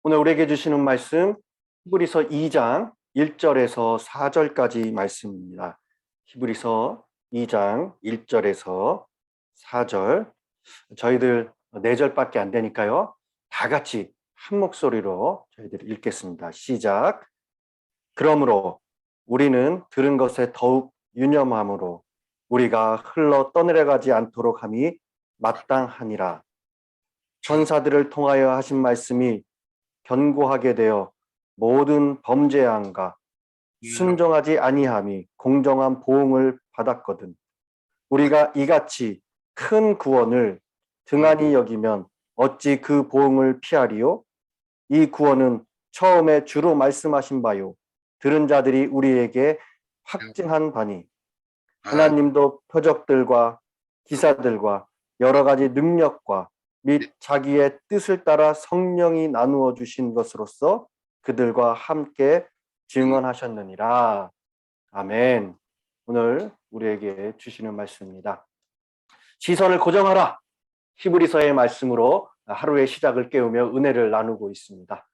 오늘 우리에게 주시는 말씀 히브리서 2장 1절에서 4절까지 말씀입니다. 히브리서 2장 1절에서 4절. 저희들 4절밖에 안 되니까요. 다 같이 한 목소리로 저희들이 읽겠습니다. 시작. 그러므로 우리는 들은 것에 더욱 유념함으로 우리가 흘러 떠내려가지 않도록 함이 마땅하니라. 천사들을 통하여 하신 말씀이 견고하게 되어 모든 범죄함과 순종하지 아니함이 공정한 보응을 받았거든. 우리가 이같이 큰 구원을 등한히 여기면 어찌 그 보응을 피하리요? 이 구원은 처음에 주로 말씀하신 바요. 들은 자들이 우리에게 확증한 바니 하나님도 표적들과 기사들과 여러 가지 능력과 및 자기의 뜻을 따라 성령이 나누어 주신 것으로서 그들과 함께 증언하셨느니라. 아멘. 오늘 우리에게 주시는 말씀입니다. 시선을 고정하라. 히브리서의 말씀으로 하루의 시작을 깨우며 은혜를 나누고 있습니다.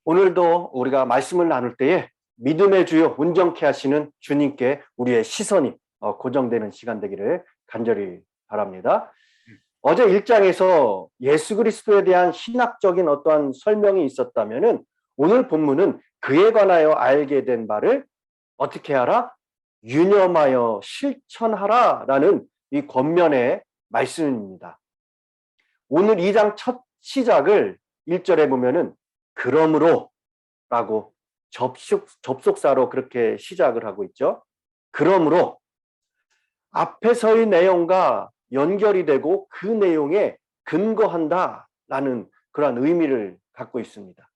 오늘도 우리가 말씀을 나눌 때에 믿음의 주요 온전케 하시는 주님께 우리의 시선이 고정되는 시간 되기를 간절히 바랍니다. 어제 1장에서 예수 그리스도에 대한 신학적인 어떠한 설명이 있었다면은 오늘 본문은 그에 관하여 알게 된 바를 어떻게 하라? 유념하여 실천하라라는 이 권면의 말씀입니다. 오늘 2장 첫 시작을 1절에 보면은 그러므로 라고 접속사로 그렇게 시작을 하고 있죠. 그러므로 앞에서의 내용과 연결이 되고 그 내용에 근거한다라는 그러한 의미를 갖고 있습니다.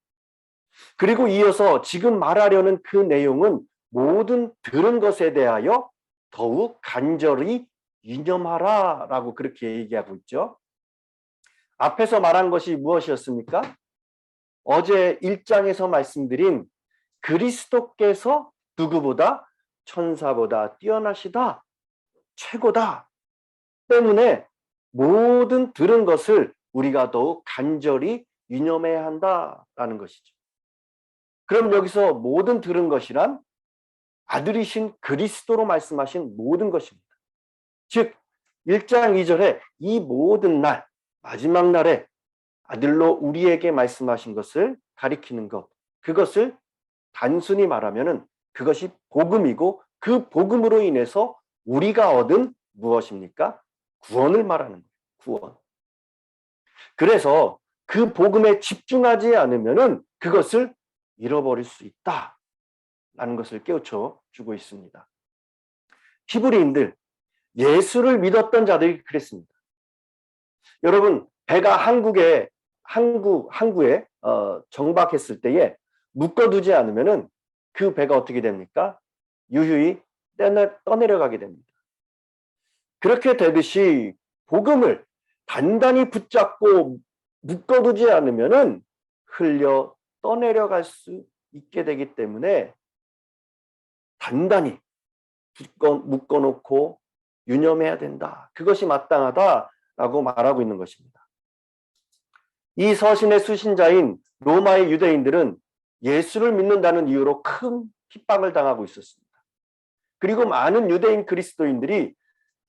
그리고 이어서 지금 말하려는 그 내용은 모든 들은 것에 대하여 더욱 간절히 유념하라라고 그렇게 얘기하고 있죠. 앞에서 말한 것이 무엇이었습니까? 어제 1장에서 말씀드린 그리스도께서 누구보다 천사보다 뛰어나시다, 최고다 때문에 모든 들은 것을 우리가 더욱 간절히 유념해야 한다라는 것이죠. 그럼 여기서 모든 들은 것이란 아들이신 그리스도로 말씀하신 모든 것입니다. 즉 1장 2절에 이 모든 날, 마지막 날에 아들로 우리에게 말씀하신 것을 가리키는 것, 그것을 단순히 말하면은 그것이 복음이고 그 복음으로 인해서 우리가 얻은 무엇입니까? 구원을 말하는 거예요. 구원. 그래서 그 복음에 집중하지 않으면은 그것을 잃어버릴 수 있다라는 것을 깨우쳐 주고 있습니다. 히브리인들, 예수를 믿었던 자들이 그랬습니다. 여러분, 배가 항구에 정박했을 때에 묶어두지 않으면은 그 배가 어떻게 됩니까? 유유히 떠내려가게 됩니다. 그렇게 되듯이 복음을 단단히 붙잡고 묶어두지 않으면은 흘려 떠내려갈 수 있게 되기 때문에 단단히 묶어놓고 유념해야 된다. 그것이 마땅하다라고 말하고 있는 것입니다. 이 서신의 수신자인 로마의 유대인들은 예수를 믿는다는 이유로 큰 핍박을 당하고 있었습니다. 그리고 많은 유대인 그리스도인들이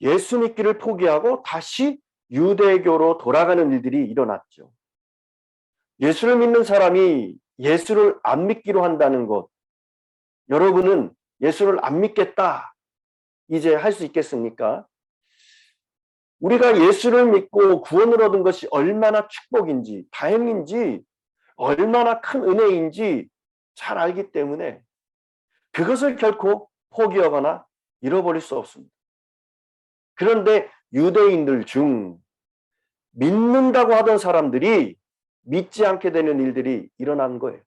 예수 믿기를 포기하고 다시 유대교로 돌아가는 일들이 일어났죠. 예수를 믿는 사람이 예수를 안 믿기로 한다는 것, 여러분은 예수를 안 믿겠다 이제 할 수 있겠습니까? 우리가 예수를 믿고 구원을 얻은 것이 얼마나 축복인지, 다행인지, 얼마나 큰 은혜인지 잘 알기 때문에 그것을 결코 포기하거나 잃어버릴 수 없습니다. 그런데 유대인들 중 믿는다고 하던 사람들이 믿지 않게 되는 일들이 일어난 거예요.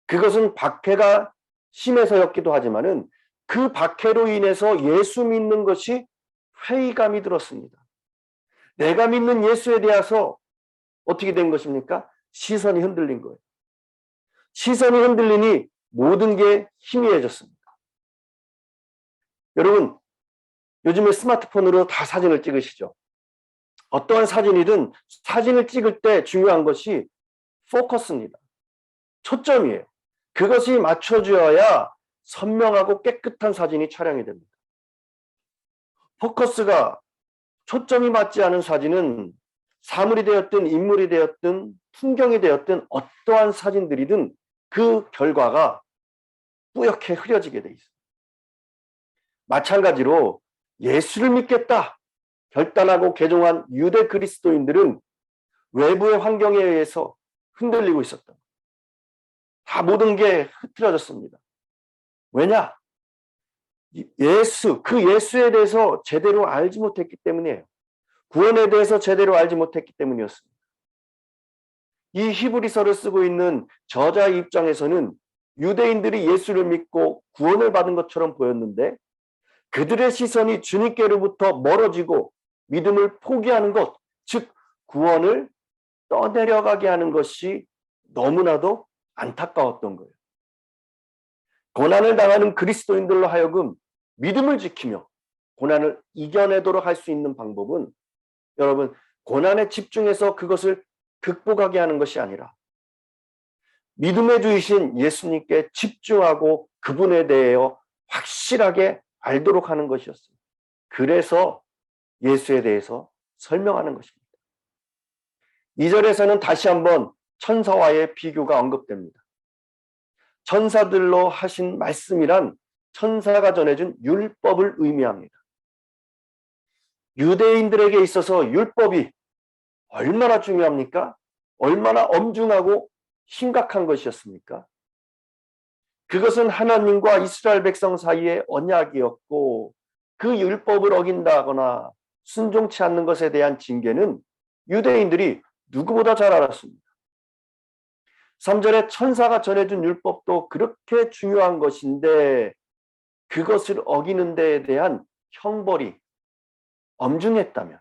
그것은 박해가 심해서였기도 하지만은 그 박해로 인해서 예수 믿는 것이 회의감이 들었습니다. 내가 믿는 예수에 대해서 어떻게 된 것입니까? 시선이 흔들린 거예요. 시선이 흔들리니 모든 게 희미해졌습니다. 여러분, 요즘에 스마트폰으로 다 사진을 찍으시죠? 어떠한 사진이든 사진을 찍을 때 중요한 것이 포커스입니다. 초점이에요. 그것이 맞춰주어야 선명하고 깨끗한 사진이 촬영이 됩니다. 포커스가 초점이 맞지 않은 사진은 사물이 되었든 인물이 되었든 풍경이 되었든 어떠한 사진들이든 그 결과가 뿌옇게 흐려지게 돼 있어요. 마찬가지로 예수를 믿겠다 결단하고 개종한 유대 그리스도인들은 외부의 환경에 의해서 흔들리고 있었다. 다 모든 게 흐트러졌습니다. 왜냐? 그 예수에 대해서 제대로 알지 못했기 때문이에요. 구원에 대해서 제대로 알지 못했기 때문이었습니다. 이 히브리서를 쓰고 있는 저자의 입장에서는 유대인들이 예수를 믿고 구원을 받은 것처럼 보였는데 그들의 시선이 주님께로부터 멀어지고 믿음을 포기하는 것, 즉 구원을 떠내려가게 하는 것이 너무나도 안타까웠던 거예요. 고난을 당하는 그리스도인들로 하여금 믿음을 지키며 고난을 이겨내도록 할 수 있는 방법은 여러분 고난에 집중해서 그것을 극복하게 하는 것이 아니라 믿음의 주이신 예수님께 집중하고 그분에 대하여 확실하게 알도록 하는 것이었습니다. 그래서 예수에 대해서 설명하는 것입니다. 2절에서는 다시 한번 천사와의 비교가 언급됩니다. 천사들로 하신 말씀이란 천사가 전해준 율법을 의미합니다. 유대인들에게 있어서 율법이 얼마나 중요합니까? 얼마나 엄중하고 심각한 것이었습니까? 그것은 하나님과 이스라엘 백성 사이의 언약이었고 그 율법을 어긴다거나 순종치 않는 것에 대한 징계는 유대인들이 누구보다 잘 알았습니다. 3절에 천사가 전해준 율법도 그렇게 중요한 것인데 그것을 어기는 데에 대한 형벌이 엄중했다면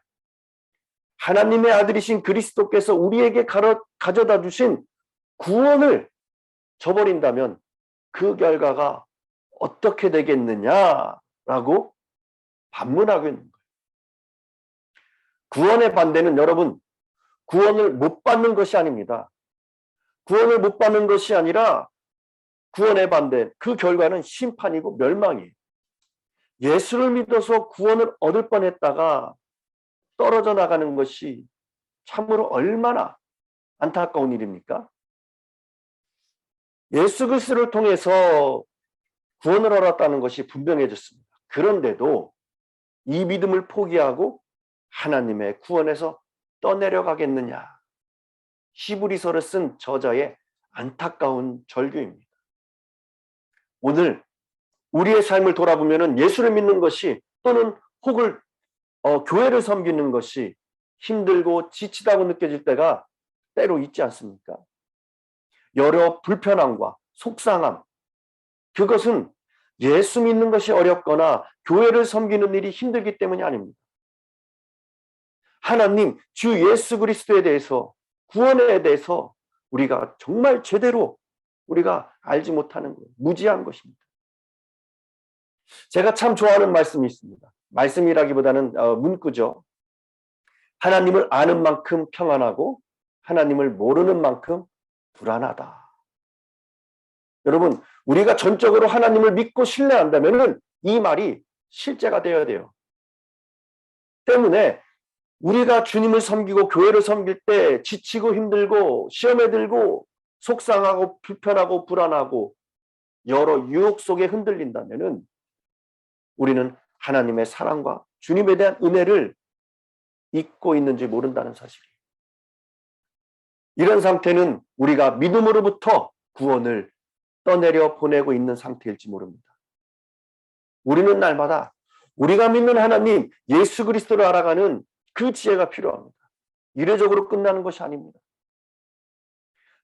하나님의 아들이신 그리스도께서 우리에게 가져다 주신 구원을 저버린다면 그 결과가 어떻게 되겠느냐라고 반문하고 있는 거예요. 구원의 반대는 여러분 구원을 못 받는 것이 아닙니다. 구원을 못 받는 것이 아니라 구원의 반대, 그 결과는 심판이고 멸망이에요. 예수를 믿어서 구원을 얻을 뻔했다가 떨어져 나가는 것이 참으로 얼마나 안타까운 일입니까? 예수 그리스도를 통해서 구원을 얻었다는 것이 분명해졌습니다. 그런데도 이 믿음을 포기하고 하나님의 구원에서 떠내려가겠느냐? 히브리서를 쓴 저자의 안타까운 절규입니다. 오늘 우리의 삶을 돌아보면 예수를 믿는 것이 또는 혹은 교회를 섬기는 것이 힘들고 지치다고 느껴질 때가 때로 있지 않습니까? 여러 불편함과 속상함, 그것은 예수 믿는 것이 어렵거나 교회를 섬기는 일이 힘들기 때문이 아닙니다. 하나님, 주 예수 그리스도에 대해서 구원에 대해서 우리가 정말 제대로 우리가 알지 못하는 거예요. 무지한 것입니다. 제가 참 좋아하는 말씀이 있습니다. 말씀이라기보다는 문구죠. 하나님을 아는 만큼 평안하고 하나님을 모르는 만큼 불안하다. 여러분, 우리가 전적으로 하나님을 믿고 신뢰한다면 이 말이 실제가 되어야 돼요. 때문에 우리가 주님을 섬기고 교회를 섬길 때 지치고 힘들고 시험에 들고 속상하고 불편하고 불안하고 여러 유혹 속에 흔들린다면 우리는 하나님의 사랑과 주님에 대한 은혜를 잊고 있는지 모른다는 사실이에요. 이런 상태는 우리가 믿음으로부터 구원을 떠내려 보내고 있는 상태일지 모릅니다. 우리는 날마다 우리가 믿는 하나님 예수 그리스도를 알아가는 그 지혜가 필요합니다. 이례적으로 끝나는 것이 아닙니다.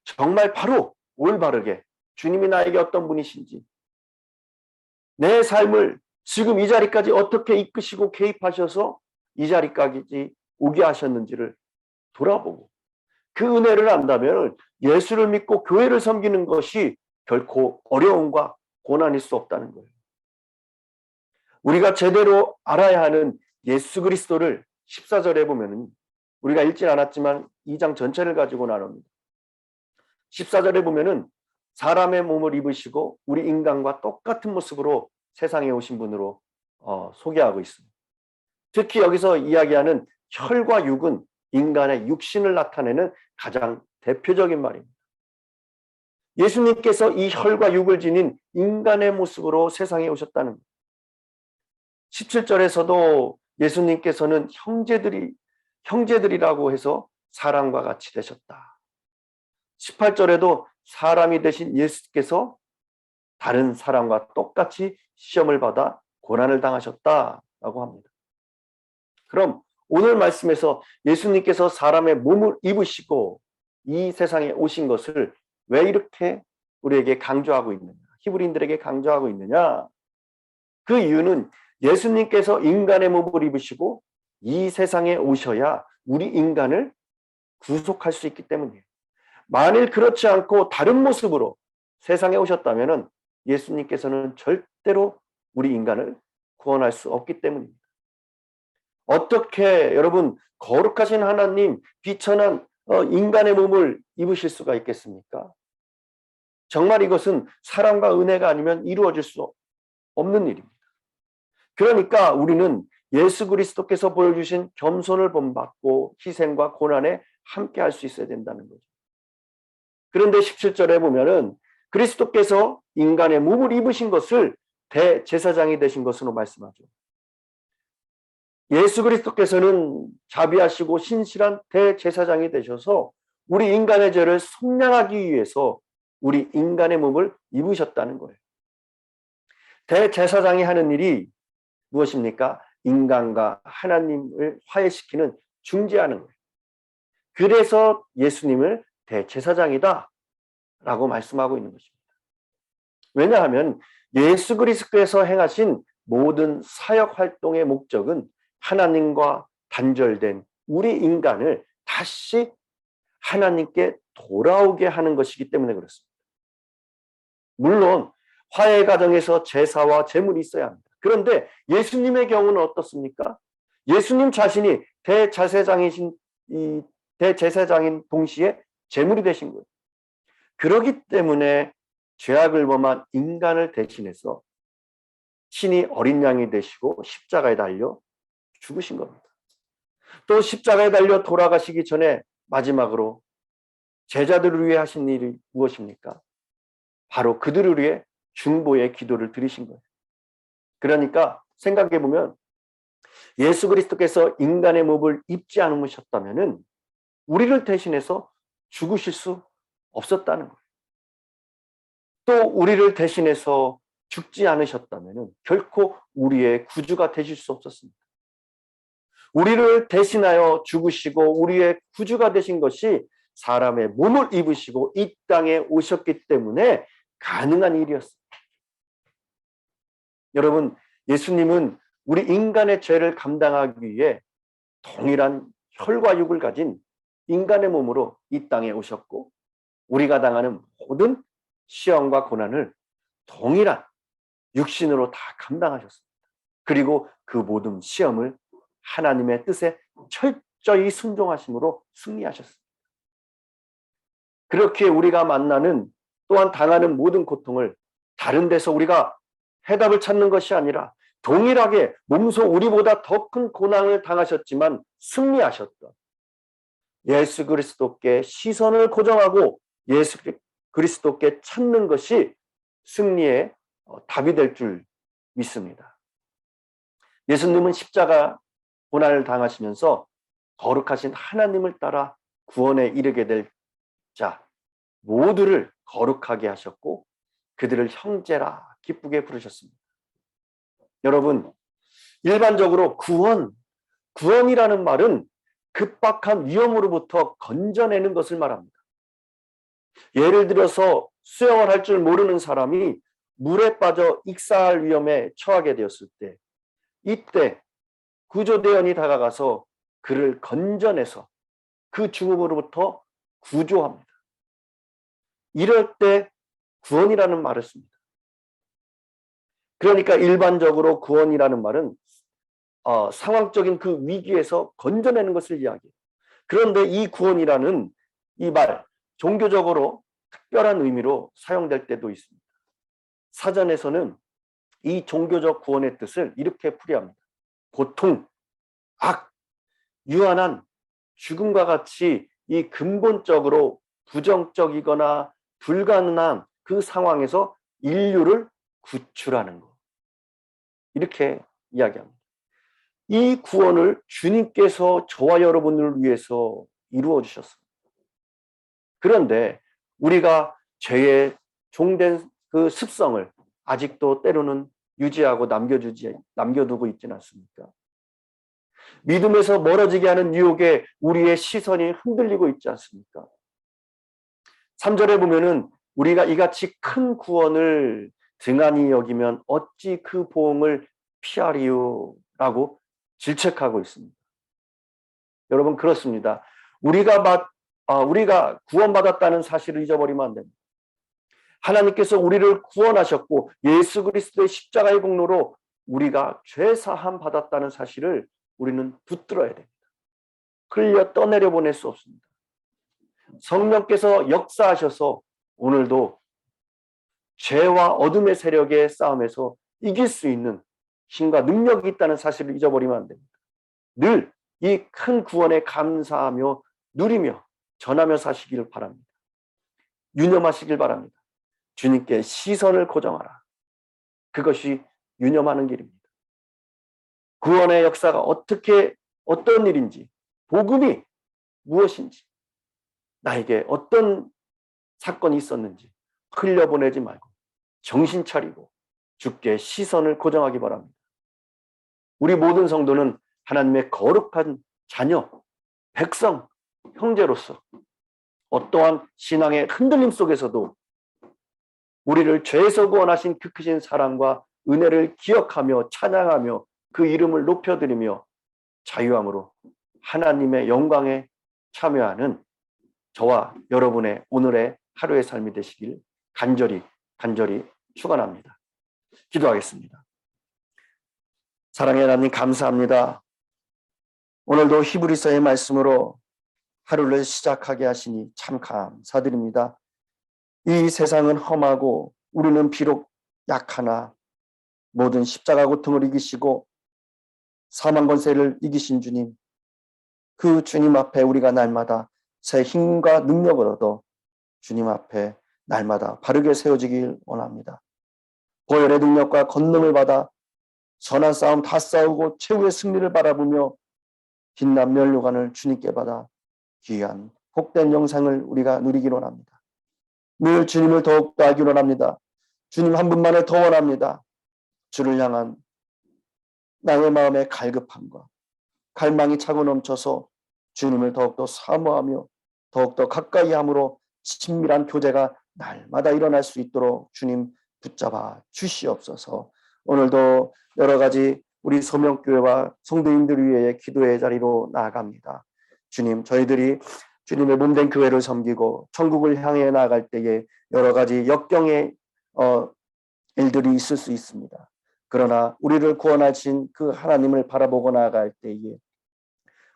정말 바로 올바르게 주님이 나에게 어떤 분이신지 내 삶을 지금 이 자리까지 어떻게 이끄시고 개입하셔서 이 자리까지 오게 하셨는지를 돌아보고 그 은혜를 안다면 예수를 믿고 교회를 섬기는 것이 결코 어려움과 고난일 수 없다는 거예요. 우리가 제대로 알아야 하는 예수 그리스도를 14절에 보면 우리가 읽진 않았지만 2장 전체를 가지고 나눕니다. 14절에 보면은 사람의 몸을 입으시고 우리 인간과 똑같은 모습으로 세상에 오신 분으로 소개하고 있습니다. 특히 여기서 이야기하는 혈과 육은 인간의 육신을 나타내는 가장 대표적인 말입니다. 예수님께서 이 혈과 육을 지닌 인간의 모습으로 세상에 오셨다는 것. 17절에서도 예수님께서는 형제들이라고 해서 사람과 같이 되셨다. 18절에도 사람이 되신 예수께서 다른 사람과 똑같이 시험을 받아 고난을 당하셨다라고 합니다. 그럼 오늘 말씀에서 예수님께서 사람의 몸을 입으시고 이 세상에 오신 것을 왜 이렇게 우리에게 강조하고 있느냐? 히브리인들에게 강조하고 있느냐? 그 이유는 예수님께서 인간의 몸을 입으시고 이 세상에 오셔야 우리 인간을 구속할 수 있기 때문이에요. 만일 그렇지 않고 다른 모습으로 세상에 오셨다면 예수님께서는 절대로 우리 인간을 구원할 수 없기 때문입니다. 어떻게 여러분 거룩하신 하나님 비천한 인간의 몸을 입으실 수가 있겠습니까? 정말 이것은 사랑과 은혜가 아니면 이루어질 수 없는 일입니다. 그러니까 우리는 예수 그리스도께서 보여주신 겸손을 본받고 희생과 고난에 함께 할 수 있어야 된다는 거죠. 그런데 17절에 보면은 그리스도께서 인간의 몸을 입으신 것을 대제사장이 되신 것으로 말씀하죠. 예수 그리스도께서는 자비하시고 신실한 대제사장이 되셔서 우리 인간의 죄를 속량하기 위해서 우리 인간의 몸을 입으셨다는 거예요. 대제사장이 하는 일이 무엇입니까? 인간과 하나님을 화해시키는 중재하는 거예요. 그래서 예수님을 대제사장이다 라고 말씀하고 있는 것입니다. 왜냐하면 예수 그리스도께서 행하신 모든 사역 활동의 목적은 하나님과 단절된 우리 인간을 다시 하나님께 돌아오게 하는 것이기 때문에 그렇습니다. 물론 화해 과정에서 제사와 제물이 있어야 합니다. 그런데 예수님의 경우는 어떻습니까? 예수님 자신이 대제사장인 동시에 제물이 되신 거예요. 그렇기 때문에 죄악을 범한 인간을 대신해서 친히 어린 양이 되시고 십자가에 달려 죽으신 겁니다. 또 십자가에 달려 돌아가시기 전에 마지막으로 제자들을 위해 하신 일이 무엇입니까? 바로 그들을 위해 중보의 기도를 드리신 거예요. 그러니까 생각해 보면 예수 그리스도께서 인간의 몸을 입지 않으셨다면 우리를 대신해서 죽으실 수 없었다는 거예요. 또 우리를 대신해서 죽지 않으셨다면 결코 우리의 구주가 되실 수 없었습니다. 우리를 대신하여 죽으시고 우리의 구주가 되신 것이 사람의 몸을 입으시고 이 땅에 오셨기 때문에 가능한 일이었습니다. 여러분, 예수님은 우리 인간의 죄를 감당하기 위해 동일한 혈과 육을 가진 인간의 몸으로 이 땅에 오셨고 우리가 당하는 모든 시험과 고난을 동일한 육신으로 다 감당하셨습니다. 그리고 그 모든 시험을 하나님의 뜻에 철저히 순종하심으로 승리하셨습니다. 그렇게 우리가 만나는 또한 당하는 모든 고통을 다른 데서 우리가 해답을 찾는 것이 아니라 동일하게 몸소 우리보다 더 큰 고난을 당하셨지만 승리하셨던 예수 그리스도께 시선을 고정하고 예수 그리스도께 찾는 것이 승리의 답이 될 줄 믿습니다. 예수님은 십자가 고난을 당하시면서 거룩하신 하나님을 따라 구원에 이르게 될 자 모두를 거룩하게 하셨고 그들을 형제라 기쁘게 부르셨습니다. 여러분, 일반적으로 구원이라는 말은 급박한 위험으로부터 건져내는 것을 말합니다. 예를 들어서 수영을 할 줄 모르는 사람이 물에 빠져 익사할 위험에 처하게 되었을 때 이때 구조대원이 다가가서 그를 건져내서 그 죽음으로부터 구조합니다. 이럴 때 구원이라는 말을 씁니다. 그러니까 일반적으로 구원이라는 말은 상황적인 그 위기에서 건져내는 것을 이야기해요. 그런데 이 구원이라는 이 말, 종교적으로 특별한 의미로 사용될 때도 있습니다. 사전에서는 이 종교적 구원의 뜻을 이렇게 풀이합니다. 고통, 악, 유한한 죽음과 같이 이 근본적으로 부정적이거나 불가능한 그 상황에서 인류를 구출하는 것. 이렇게 이야기합니다. 이 구원을 주님께서 저와 여러분을 위해서 이루어 주셨습니다. 그런데 우리가 죄의 종된 그 습성을 아직도 때로는 유지하고 남겨두고 있지는 않습니까? 믿음에서 멀어지게 하는 유혹에 우리의 시선이 흔들리고 있지 않습니까? 3절에 보면은 우리가 이같이 큰 구원을 등한히 여기면 어찌 그 보응을 피하리요? 라고 질책하고 있습니다. 여러분, 그렇습니다. 우리가 구원받았다는 사실을 잊어버리면 안 됩니다. 하나님께서 우리를 구원하셨고 예수 그리스도의 십자가의 공로로 우리가 죄 사함 받았다는 사실을 우리는 붙들어야 됩니다. 흘려 떠내려 보낼 수 없습니다. 성령께서 역사하셔서 오늘도 죄와 어둠의 세력의 싸움에서 이길 수 있는 힘과 능력이 있다는 사실을 잊어버리면 안 됩니다. 늘 이 큰 구원에 감사하며 누리며 전하며 사시기를 바랍니다. 유념하시길 바랍니다. 주님께 시선을 고정하라. 그것이 유념하는 길입니다. 구원의 역사가 어떤 일인지, 복음이 무엇인지, 나에게 어떤 사건이 있었는지 흘려보내지 말고 정신 차리고 주께 시선을 고정하기 바랍니다. 우리 모든 성도는 하나님의 거룩한 자녀, 백성, 형제로서 어떠한 신앙의 흔들림 속에서도 우리를 죄에서 구원하신 그 크신 사랑과 은혜를 기억하며 찬양하며 그 이름을 높여드리며 자유함으로 하나님의 영광에 참여하는 저와 여러분의 오늘의 하루의 삶이 되시길 간절히 축원합니다. 기도하겠습니다. 사랑의 하나님, 감사합니다. 오늘도 히브리서의 말씀으로 하루를 시작하게 하시니 참 감사드립니다. 이 세상은 험하고 우리는 비록 약하나 모든 십자가 고통을 이기시고 사망 권세를 이기신 주님, 그 주님 앞에 우리가 날마다 새 힘과 능력을 얻어 주님 앞에 날마다 바르게 세워지길 원합니다. 보혈의 능력과 권능을 받아 선한 싸움 다 싸우고 최후의 승리를 바라보며 빛난 면류관을 주님께 받아 귀한 복된 영상을 우리가 누리기로 합니다. 늘 주님을 더욱더 알기로 합니다. 주님 한 분만을 더 원합니다. 주를 향한 나의 마음의 갈급함과 갈망이 차고 넘쳐서 주님을 더욱더 사모하며 더욱더 가까이 함으로 친밀한 교제가 날마다 일어날 수 있도록 주님 붙잡아 주시옵소서. 오늘도 여러 가지 우리 소명교회와 성도님들 위해 기도의 자리로 나아갑니다. 주님, 저희들이 주님의 몸된 교회를 섬기고 천국을 향해 나아갈 때에 여러 가지 역경의 일들이 있을 수 있습니다. 그러나 우리를 구원하신 그 하나님을 바라보고 나아갈 때에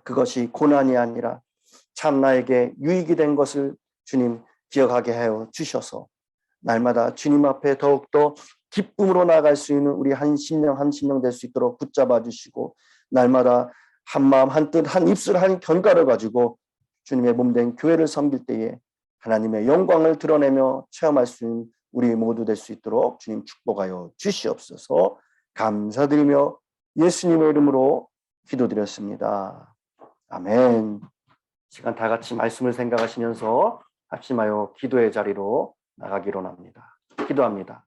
그것이 고난이 아니라 참 나에게 유익이 된 것을 주님 기억하게 하여 주셔서 날마다 주님 앞에 더욱더 기쁨으로 나아갈 수 있는 우리 한 심령 될 수 있도록 붙잡아 주시고 날마다 한 마음 한 뜻 한 입술 한 견과를 가지고 주님의 몸된 교회를 섬길 때에 하나님의 영광을 드러내며 체험할 수 있는 우리 모두 될 수 있도록 주님 축복하여 주시옵소서. 감사드리며 예수님의 이름으로 기도드렸습니다. 아멘. 시간 다 같이 말씀을 생각하시면서 합심하여 기도의 자리로 나가기로 합니다. 기도합니다.